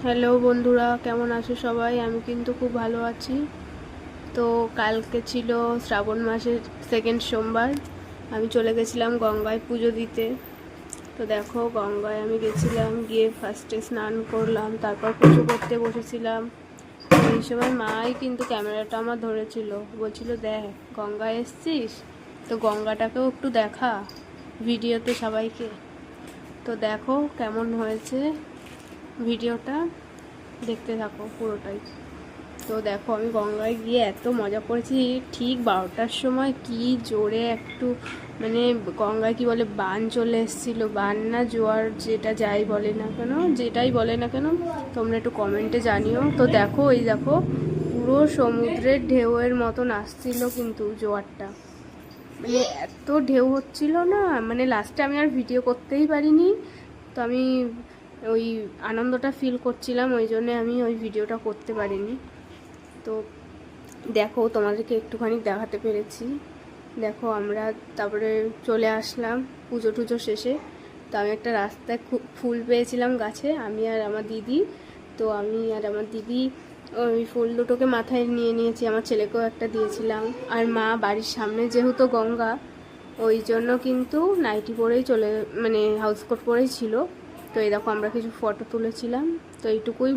Hello বন্ধুরা, কেমন আছো সবাই? আমি কিন্তু খুব ভালো আছি। তো কালকে ছিল শ্রাবণ মাসের সেকেন্ড সোমবার। আমি চলে গেছিলাম গঙ্গায় পুজো দিতে। তো দেখো, গঙ্গায় আমি গেছিলাম, গিয়ে ফার্স্টে স্নান করলাম, তারপর পুজো করতে বসেছিলাম। এই সময় মাই কিন্তু ক্যামেরাটা আমার ধরেছিল, বলছিল দেখ গঙ্গায় এসছিস, তো গঙ্গাটাকেও একটু দেখা ভিডিওতে সবাইকে। তো দেখো কেমন হয়েছে ভিডিওটা, দেখতে থাকো পুরোটাই। তো দেখো, আমি গঙ্গায় গিয়ে এত মজা করেছি। ঠিক 12টার সময় কি জোরে একটু মানে গঙ্গায় কি বলে বান চলে এসেছিলো, বান না জোয়ার, যেটা যাই বলে না কেন, যেটাই বলে না কেন, তোমরা একটু কমেন্টে জানিও। তো দেখো, এই দেখো পুরো সমুদ্রের ঢেউয়ের মতন আসছিল কিন্তু জোয়ারটা, মানে এত ঢেউ হচ্ছিল না, মানে লাস্টে আমি আর ভিডিও করতেই পারিনি। তো আমি ওই আনন্দটা ফিল করছিলাম, ওই জন্যে আমি ওই ভিডিওটা করতে পারিনি। তো দেখো, তোমাদেরকে একটুখানি দেখাতে পেরেছি। দেখো, আমরা তারপরে চলে আসলাম পুজো টুজো শেষে। তো আমি একটা রাস্তায় খুব ফুল পেয়েছিলাম গাছে, আমি আর আমার দিদি। তো আমি আর আমার দিদি ওই ফুল দুটোকে মাথায় নিয়ে নিয়েছি, আমার ছেলেকেও একটা দিয়েছিলাম। আর মা বাড়ির সামনে যেহেতু গঙ্গা, ওই জন্য কিন্তু নাইটি পরেই মানে হাউস কোট পরেই ছিল। তো এই দেখো, আমরা কিছু ফটো তুলেছিলাম। তো এইটুকুই।